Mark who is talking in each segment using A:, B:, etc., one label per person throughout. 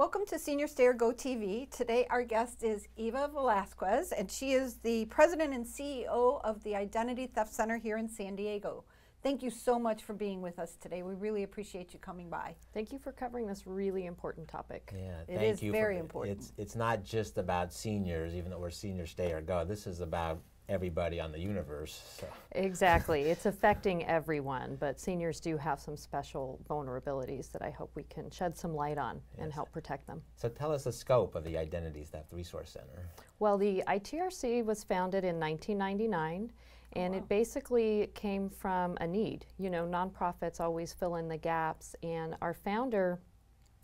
A: Welcome to Senior Stay or Go TV. Today our guest is Eva Velasquez, and she is the president and CEO of the Identity Theft Center here in San Diego. Thank you so much for being with us today. We really appreciate you coming by.
B: Thank you for covering this really important topic.
C: Yeah,
A: it is very important.
C: It's not just about seniors, even though we're Senior Stay or Go. This is about everybody on the universe. So.
B: Exactly. It's affecting everyone, but seniors do have some special vulnerabilities that I hope we can shed some light on and help protect them.
C: So tell us the scope of the Identity Theft Resource Center.
B: Well, the ITRC was founded in 1999, and it basically came from a need. You know, nonprofits always fill in the gaps, and our founder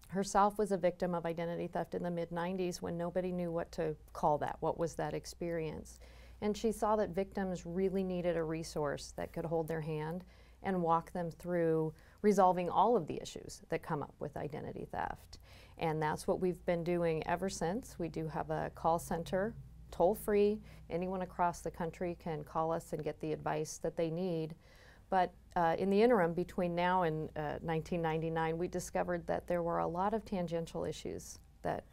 B: herself was a victim of identity theft in the mid-90s when nobody knew what to call that. What was that experience? And she saw that victims really needed a resource that could hold their hand and walk them through resolving all of the issues that come up with identity theft. And that's what we've been doing ever since. We do have a call center, toll-free. Anyone across the country can call us and get the advice that they need. But in the interim, between now and 1999, we discovered that there were a lot of tangential issues that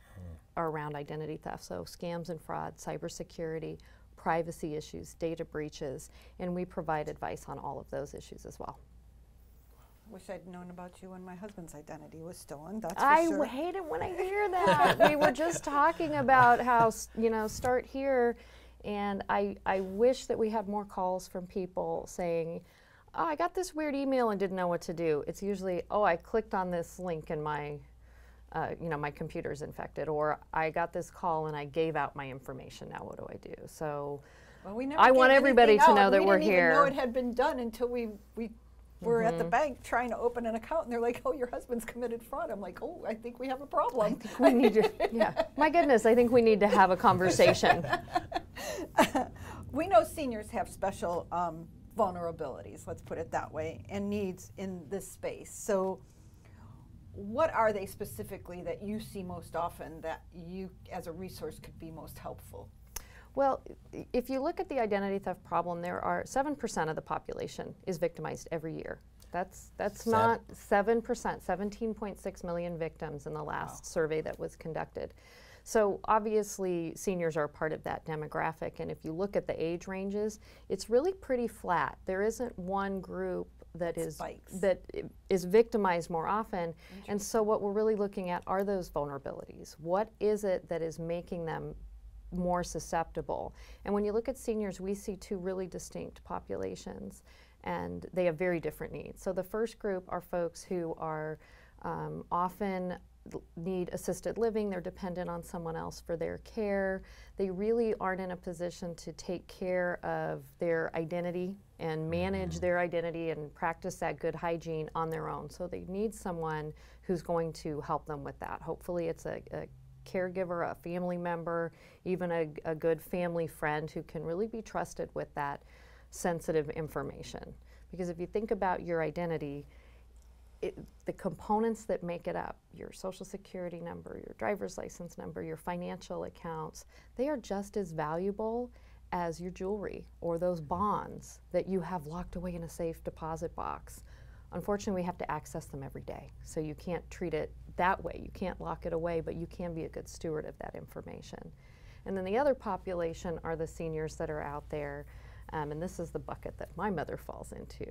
B: are around identity theft. So scams and fraud, cybersecurity, privacy issues, data breaches, and we provide advice on all of those issues as well.
A: Wish I'd known about you when my husband's identity was stolen, that's for sure.
B: I hate it when I hear that. We were just talking about how, you know, start here, and I wish that we had more calls from people saying, oh, I got this weird email and didn't know what to do. It's usually, oh, I clicked on this link and my you know, my computer's infected, or I got this call and I gave out my information. Now what do I do? So
A: well, we never
B: I want everybody to know that we're here.
A: We didn't even know it had been done until we were at the bank trying to open an account, and they're like, oh, your husband's committed fraud. I'm like, oh, I think we have a problem.
B: I think we need to, yeah. My goodness, I think we need to have a conversation.
A: We know seniors have special vulnerabilities, let's put it that way, and needs in this space. So what are they specifically that you see most often that you as a resource could be most helpful?
B: Well, if you look at the identity theft problem, there are 7% of the population is victimized every year. That's not 7%, 17.6 million victims in the last survey that was conducted. So obviously seniors are part of that demographic, and if you look at the age ranges, it's really pretty flat. There isn't one group that is victimized more often, and so what we're really looking at are those vulnerabilities. What is it that is making them more susceptible? And when you look at seniors, we see two really distinct populations, and they have very different needs. So the first group are folks who are often need assisted living. They're dependent on someone else for their care. They really aren't in a position to take care of their identity and manage their identity and practice that good hygiene on their own. So they need someone who's going to help them with that. Hopefully it's a caregiver, a family member, even a good family friend who can really be trusted with that sensitive information. Because if you think about your identity, the components that make it up, your social security number, your driver's license number, your financial accounts, they are just as valuable as your jewelry or those bonds that you have locked away in a safe deposit box. Unfortunately, we have to access them every day, so you can't treat it that way. You can't lock it away, but you can be a good steward of that information. And then the other population are the seniors that are out there, and this is the bucket that my mother falls into,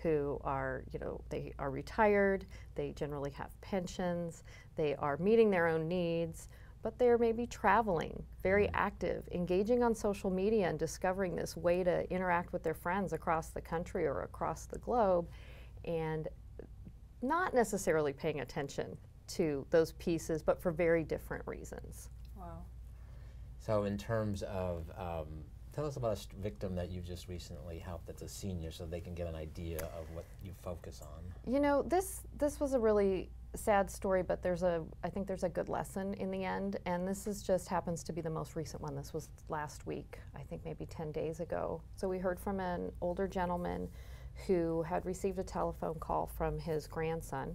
B: who are, you know, they are retired, they generally have pensions, they are meeting their own needs, but they're maybe traveling, very active, engaging on social media and discovering this way to interact with their friends across the country or across the globe, and not necessarily paying attention to those pieces, but for very different reasons.
A: Wow.
C: So in terms of, tell us about a victim that you just recently helped that's a senior so they can get an idea of what you focus on.
B: You know, this was a really sad story, but I think there's a good lesson in the end, and this just happens to be the most recent one. This was last week, I think maybe 10 days ago. So we heard from an older gentleman who had received a telephone call from his grandson,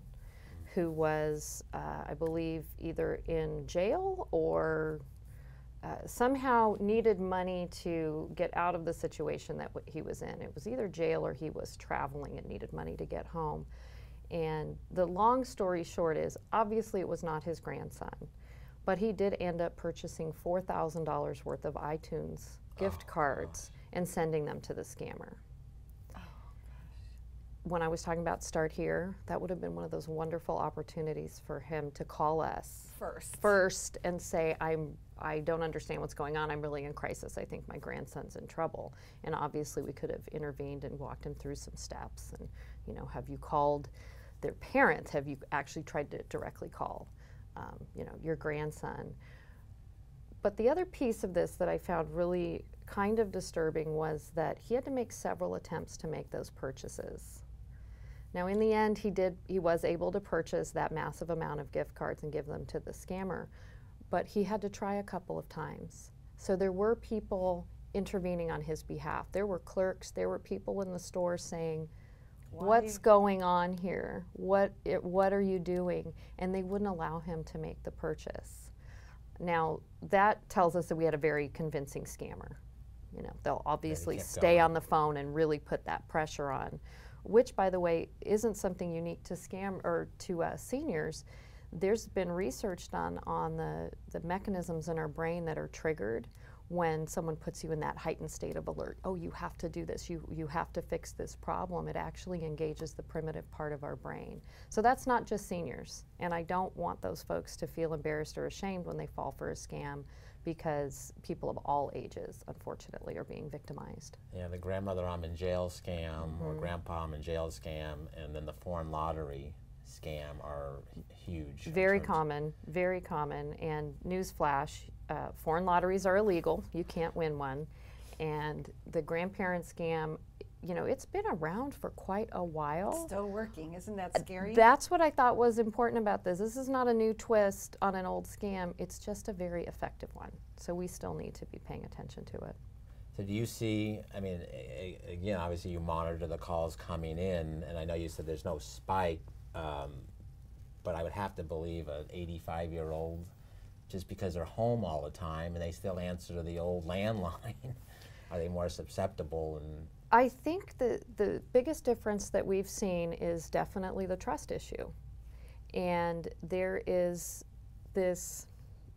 B: who was, I believe, either in jail or somehow needed money to get out of the situation that he was in. It was either jail or he was traveling and needed money to get home. And the long story short is, obviously it was not his grandson, but he did end up purchasing $4,000 worth of iTunes gift cards and sending them to the scammer. When I was talking about Start Here, that would have been one of those wonderful opportunities for him to call us first and say, I don't understand what's going on. I'm really in crisis. I think my grandson's in trouble. And obviously we could have intervened and walked him through some steps. And, you know, have you called their parents? Have you actually tried to directly call, you know, your grandson? But the other piece of this that I found really kind of disturbing was that he had to make several attempts to make those purchases. Now, in the end, he was able to purchase that massive amount of gift cards and give them to the scammer, but he had to try a couple of times. So there were people intervening on his behalf. There were clerks, there were people in the store saying, what's going on here? What are you doing? And they wouldn't allow him to make the purchase. Now, that tells us that we had a very convincing scammer. You know, they'll obviously stay on the phone and really put that pressure on, which, by the way, isn't something unique to seniors. There's been research done on the mechanisms in our brain that are triggered when someone puts you in that heightened state of alert. Oh, you have to do this. You have to fix this problem. It actually engages the primitive part of our brain. So that's not just seniors. And I don't want those folks to feel embarrassed or ashamed when they fall for a scam, because people of all ages, unfortunately, are being victimized.
C: Yeah, the grandmother I'm in jail scam, or grandpa I'm in jail scam, and then the foreign lottery scam are huge.
B: Very common, and newsflash, foreign lotteries are illegal. You can't win one. And the grandparent scam, you know, it's been around for quite a while.
A: Still working, isn't that scary?
B: That's what I thought was important about this. This is not a new twist on an old scam. It's just a very effective one. So we still need to be paying attention to it.
C: So do you see, I mean, again, obviously you monitor the calls coming in, and I know you said there's no spike, but I would have to believe an 85-year-old, just because they're home all the time and they still answer to the old landline, are they more susceptible? And
B: I think the biggest difference that we've seen is definitely the trust issue. And there is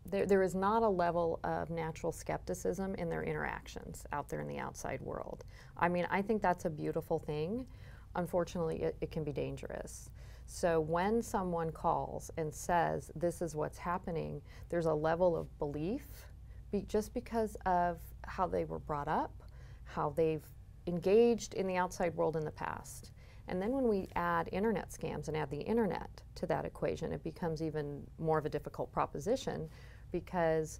B: not a level of natural skepticism in their interactions out there in the outside world. I mean, I think that's a beautiful thing. Unfortunately, it can be dangerous. So when someone calls and says, this is what's happening, there's a level of belief just because of how they were brought up, how they've engaged in the outside world in the past. And then when we add internet scams and add the internet to that equation, it becomes even more of a difficult proposition, because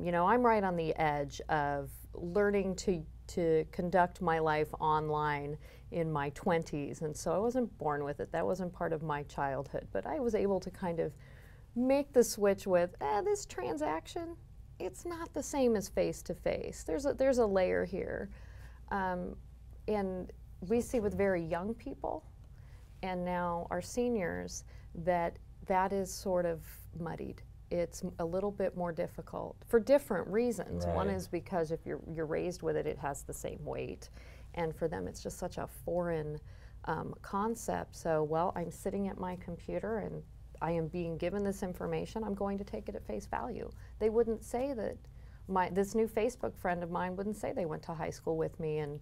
B: you know, I'm right on the edge of learning to conduct my life online in my 20s, and so I wasn't born with it. That wasn't part of my childhood, but I was able to kind of make the switch with, this transaction, it's not the same as face-to-face. There's a layer here. And we see with very young people, and now our seniors, that is sort of muddied. It's a little bit more difficult for different reasons.
C: Right.
B: One is because if you're raised with it, it has the same weight. And for them, it's just such a foreign concept. So, well, I'm sitting at my computer and I am being given this information. I'm going to take it at face value. They wouldn't say that. This new Facebook friend of mine wouldn't say they went to high school with me and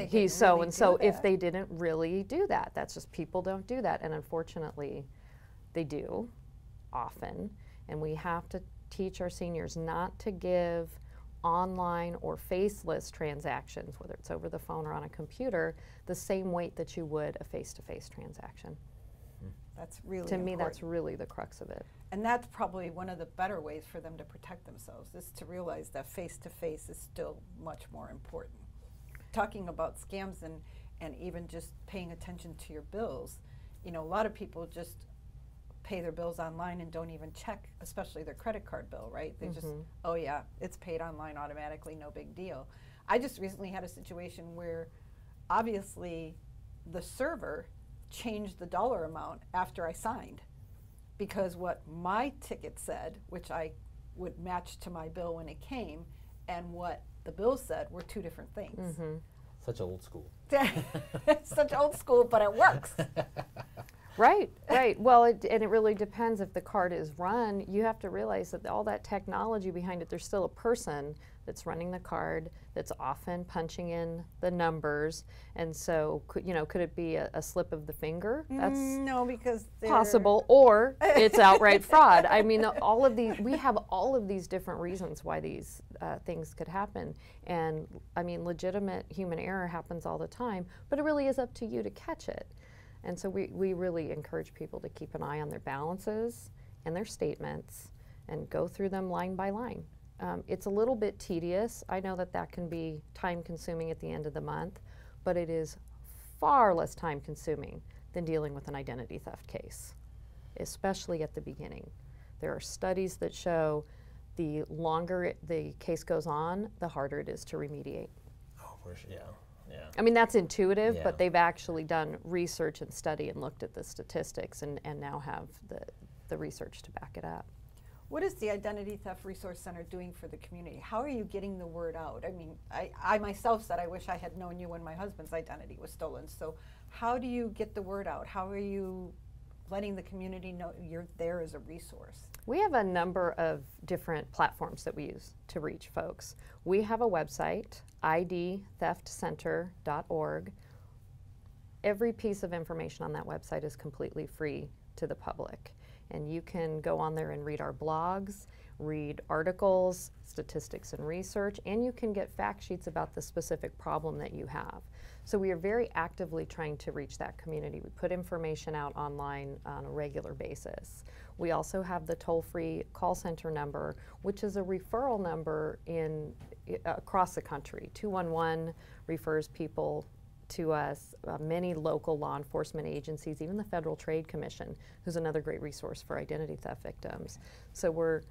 B: he's so and so if they didn't really do that. That's just, people don't do that, and unfortunately they do often. And we have to teach our seniors not to give online or faceless transactions, whether it's over the phone or on a computer, the same weight that you would a face-to-face transaction.
A: That's really
B: To me,
A: important.
B: that's really the crux of it.
A: And that's probably one of the better ways for them to protect themselves, is to realize that face-to-face is still much more important. Talking about scams and even just paying attention to your bills, you know, a lot of people just pay their bills online and don't even check, especially their credit card bill, right? They just, oh yeah, it's paid online automatically, no big deal. I just recently had a situation where obviously the server changed the dollar amount after I signed, because what my ticket said, which I would match to my bill when it came, and what the bill said were two different things.
C: Such old school.
A: Such old school, but it works.
B: Right, right. Well, and it really depends if the card is run. You have to realize that all that technology behind it, there's still a person that's running the card, that's often punching in the numbers. And so, could it be a slip of the finger? That's
A: no, because
B: possible, or it's outright fraud. I mean, we have all of these different reasons why these things could happen. And I mean, legitimate human error happens all the time, but it really is up to you to catch it. And so we really encourage people to keep an eye on their balances and their statements and go through them line by line. It's a little bit tedious. I know that can be time consuming at the end of the month, but it is far less time consuming than dealing with an identity theft case, especially at the beginning. There are studies that show the longer the case goes on, the harder it is to remediate.
C: Oh, for sure, yeah. Yeah.
B: I mean, that's intuitive,
C: Yeah.
B: but they've actually done research and study and looked at the statistics and now have the research to back it up.
A: What is the Identity Theft Resource Center doing for the community? How are you getting the word out? I mean, I myself said I wish I had known you when my husband's identity was stolen. So how do you get the word out? How are you letting the community know you're there as a resource?
B: We have a number of different platforms that we use to reach folks. We have a website, idtheftcenter.org. Every piece of information on that website is completely free to the public. And you can go on there and read our blogs, read articles, statistics and research, and you can get fact sheets about the specific problem that you have. So we are very actively trying to reach that community. We put information out online on a regular basis. We also have the toll-free call center number, which is a referral number across the country. 211 refers people to us, many local law enforcement agencies, even the Federal Trade Commission, who's another great resource for identity theft victims. So we're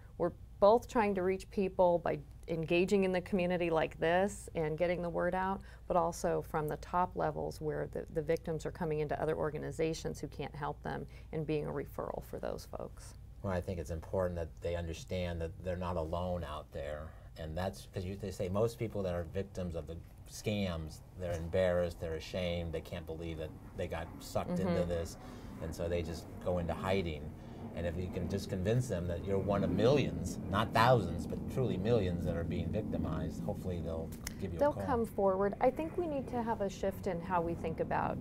B: both trying to reach people by engaging in the community like this and getting the word out, but also from the top levels where the victims are coming into other organizations who can't help them and being a referral for those folks.
C: Well, I think it's important that they understand that they're not alone out there. And that's because they say most people that are victims of the scams, they're embarrassed, they're ashamed, they can't believe that they got sucked into this, and so they just go into hiding. And if you can just convince them that you're one of millions, not thousands, but truly millions that are being victimized, hopefully they'll give you a call.
B: They'll come forward. I think we need to have a shift in how we think about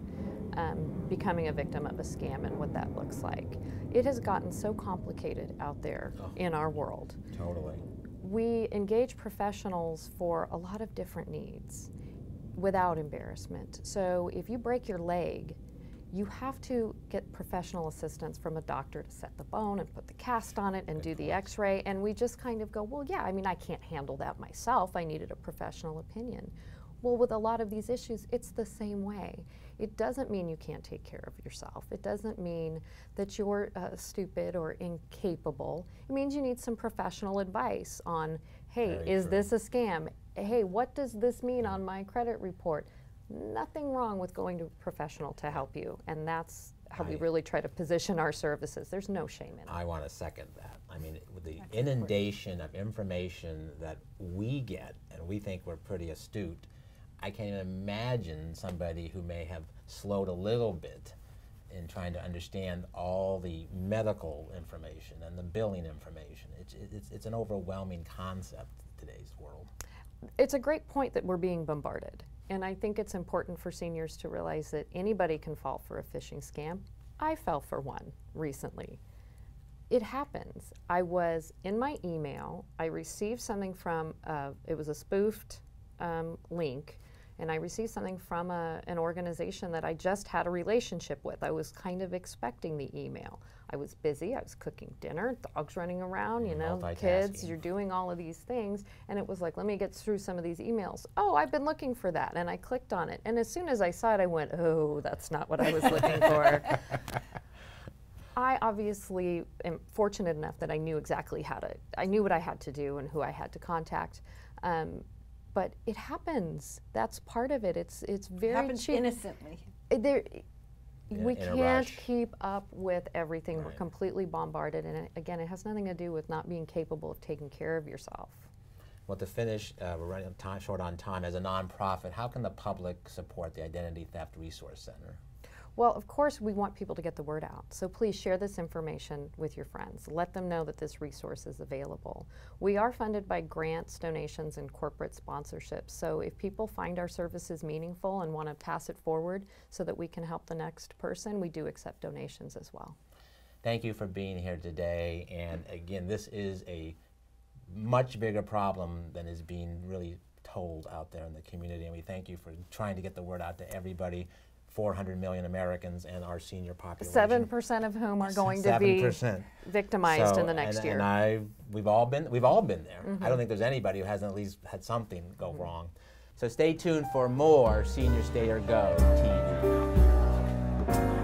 B: becoming a victim of a scam and what that looks like. It has gotten so complicated out there in our world.
C: Totally.
B: We engage professionals for a lot of different needs without embarrassment. So if you break your leg, you have to get professional assistance from a doctor to set the bone and put the cast on it and do the x-ray, and we just kind of go, well, yeah, I mean, I can't handle that myself. I needed a professional opinion. Well, with a lot of these issues, it's the same way. It doesn't mean you can't take care of yourself. It doesn't mean that you're stupid or incapable. It means you need some professional advice on, hey, is this a scam? Hey, what does this mean on my credit report? Nothing wrong with going to a professional to help you, and that's how we really try to position our services. There's no shame in it.
C: I want to second that. I mean, with the inundation of information that we get, and we think we're pretty astute, I can't even imagine somebody who may have slowed a little bit in trying to understand all the medical information and the billing information. It's an overwhelming concept in today's world.
B: It's a great point that we're being bombarded. And I think it's important for seniors to realize that anybody can fall for a phishing scam. I fell for one recently. It happens. I was in my email, I received something from, it was a spoofed link, and I received something from an organization that I just had a relationship with. I was kind of expecting the email. I was busy, I was cooking dinner, dogs running around, you know, kids, you're doing all of these things, and it was like, let me get through some of these emails. Oh, I've been looking for that, and I clicked on it, and as soon as I saw it, I went, oh, that's not what I was looking for. I obviously am fortunate enough that I knew exactly I knew what I had to do and who I had to contact. But it happens. That's part of it. It's very
A: happens innocently.
B: We can't keep up with everything. Right. We're completely bombarded, and again, it has nothing to do with not being capable of taking care of yourself.
C: Well, to finish, we're running short on time. As a nonprofit, how can the public support the Identity Theft Resource Center?
B: Well, of course, we want people to get the word out. So please share this information with your friends. Let them know that this resource is available. We are funded by grants, donations, and corporate sponsorships. So if people find our services meaningful and want to pass it forward so that we can help the next person, we do accept donations as well.
C: Thank you for being here today. And again, this is a much bigger problem than is being really told out there in the community. And we thank you for trying to get the word out to everybody. 400 million Americans and our senior population.
B: 7% of whom are going to be victimized in the next year.
C: And we've all been there. I don't think there's anybody who hasn't at least had something go wrong. So stay tuned for more Senior Stay or Go TV.